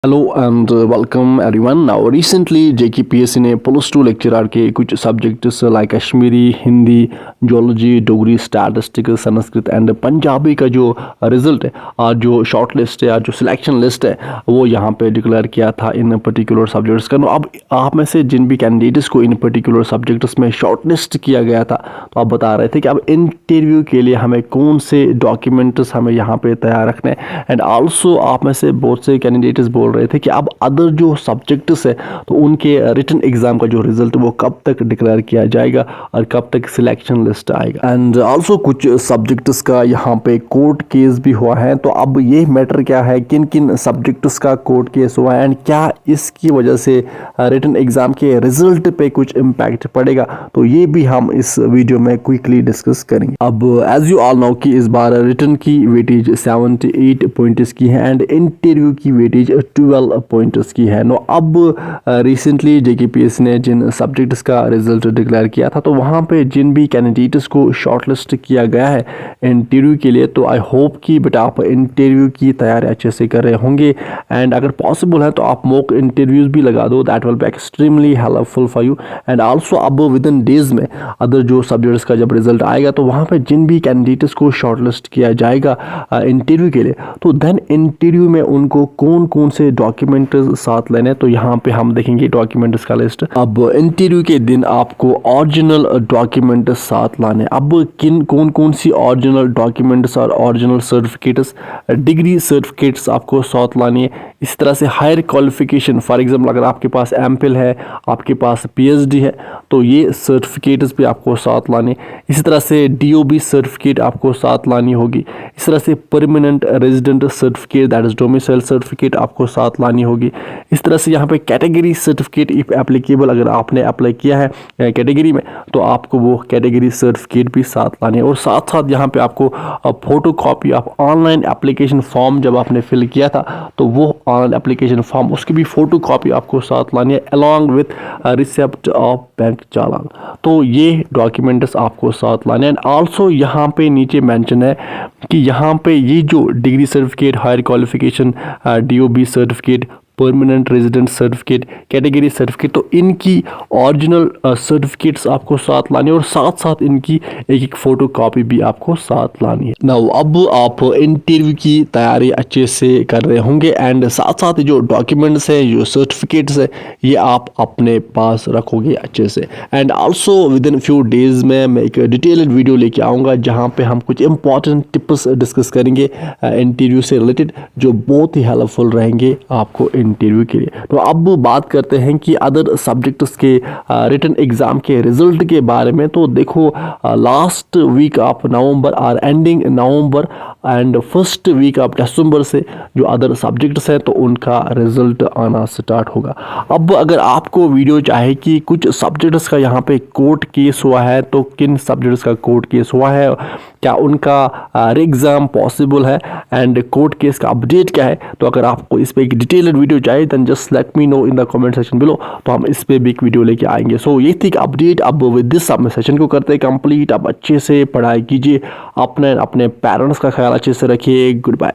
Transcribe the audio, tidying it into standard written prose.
Hello and welcome everyone. Now recently JKPSC ने +2 lecturer के कुछ subjects like Kashmiri, Hindi, geology, Dogri, statistics, Sanskrit and Punjabi का जो रिजल्ट है, आज जो शॉर्ट लिस्ट है, आज जो सिलेक्शन लिस्ट है, वो यहाँ पे डिक्लेयर किया था इन पर्टिकुलर सब्जेक्ट्स का। अब आप में से जिन भी कैंडिडेट्स को इन पर्टिकुलर सब्जेक्ट्स में शॉर्ट लिस्ट किया गया था, तो आप बता रहे थे कि अब इंटरव्यू के लिए हमें कौन से डॉक्यूमेंट्स हमें यहाँ पे तैयार रखने हैं। एंड आल्सो आप में से बहुत से कैंडिडेट्स बोल रहे थे कि अब अदर जो सब्जेक्ट्स है तो उनके रिटन एग्जाम का जो रिजल्ट वो कब तक डिक्लेयर किया जाएगा और कब तक सिलेक्शन लिस्ट आएगा। एंड आल्सो कुछ सब्जेक्ट्स का यहाँ पे कोर्ट केस भी हुआ है। तो अब ये मैटर क्या है, किन किन सब्जेक्ट्स का कोर्ट केस हुआ है एंड क्या इसकी वजह से रिटन एग्जाम के रिजल्ट पे कुछ इम्पैक्ट पड़ेगा, तो ये भी हम इस वीडियो में क्विकली डिस्कस करेंगे। अब एज यू ऑल नो कि इस बार रिटन की वेटेज 78 पॉइंट्स की है एंड इंटरव्यू की वेटेज 12 पॉइंट्स की है। नो अब रिसेंटली जेकेपीएससी ने जिन सब्जेक्ट्स का रिजल्ट डिक्लेयर किया था, तो वहाँ पे जिन भी कैंडिडेट्स को शॉर्टलिस्ट किया गया है इंटरव्यू के लिए, तो आई होप कि बेटा आप इंटरव्यू की तैयारी अच्छे से कर रहे होंगे एंड अगर पॉसिबल है तो आप मॉक इंटरव्यूज भी लगा दो, that will be extremely helpful for you. And also अब विद इन डेज में अदर जो सब्जेक्ट्स का जब रिजल्ट आएगा, तो वहाँ पे जिन भी कैंडिडेट्स को शॉर्टलिस्ट किया जाएगा इंटरव्यू के लिए, तो देन इंटरव्यू में उनको कौन कौन से डॉक्यूमेंट्स साथ लेने, तो यहाँ पे हम देखेंगे डॉक्यूमेंट्स का लिस्ट। अब इंटरव्यू के दिन आपको ओरिजिनल डॉक्यूमेंट्स साथ लाने। अब किन कौन कौन सी ओरिजिनल डॉक्यूमेंट्स और ओरिजिनल सर्टिफिकेट्स, डिग्री सर्टिफिकेट्स आपको साथ लानी है। इस तरह से हायर क्वालिफिकेशन, फॉर एग्जाम्पल अगर आपके पास एमफिल है, आपके पास पीएचडी है, तो ये सर्टिफिकेट्स भी आपको साथ लाने। इसी तरह से डीओबी सर्टिफिकेट आपको साथ लानी होगी। इस तरह से permanent resident certificate, that is domicile certificate आपको साथ लानी होगी। इस तरह से यहाँ पे कैटेगरी सर्टिफिकेट इफ एप्लीकेबल, अगर आपने अप्लाई किया है कैटेगरी में, तो आपको वो कैटेगरी सर्टिफिकेट भी साथ लानी है। और साथ साथ यहाँ पे आपको photo copy of online application form, जब आपने फिल किया था तो वो ऑनलाइन एप्लीकेशन फॉर्म, उसकी भी फोटो कॉपी आपको साथ लानी है along with receipt of bank challan. तो ये डॉक्यूमेंट्स आपको साथ लाने हैं। एंड आल्सो यहाँ पे नीचे मेंशन है कि यहाँ पे ये जो degree certificate, higher qualification, DOB certificate, permanent resident certificate, category certificate, तो इनकी ओरिजिनल सर्टिफिकेट्स आपको साथ लानी है और साथ साथ इनकी एक एक फोटो कॉपी भी आपको साथ लानी है। नाउ अब आप इंटरव्यू की तैयारी अच्छे से कर रहे होंगे एंड साथ साथ जो डॉक्यूमेंट्स हैं, जो सर्टिफिकेट्स है, ये आप अपने पास रखोगे अच्छे से। And also with in few days में मैं एक डिटेल्ड वीडियो लेके आऊँगा जहाँ पे हम कुछ इंपॉर्टेंट टिप्स डिस्कस करेंगे इंटरव्यू से रिलेटेड, जो बहुत ही हेल्पफुल रहेंगे आपको इंटरव्यू के लिए। तो अब बात करते हैं कि अदर सब्जेक्ट्स के रिटन एग्जाम के रिजल्ट के बारे में। तो देखो लास्ट वीक ऑफ नवंबर और ending November and first week of December से जो अदर सब्जेक्ट्स हैं, तो उनका रिजल्ट आना स्टार्ट होगा। अब अगर आपको वीडियो चाहे कि कुछ सब्जेक्ट्स का यहाँ पे कोर्ट केस हुआ है, तो किन सब्जेक्ट्स का कोर्ट केस हुआ है, क्या उनका एग्जाम पॉसिबल है एंड कोर्ट केस का अपडेट क्या है, तो अगर आपको इस पे एक डिटेल्ड वीडियो चाहिए then just let me know in the comment section below, तो हम इस पे भी एक वीडियो लेके आएंगे। सो ये थी अपडेट। अब विद दिस हम सेशन को करते हैं कंप्लीट। आप अच्छे से पढ़ाई कीजिए, अपने पेरेंट्स का ख्याल अच्छे से रखिए। Good bye.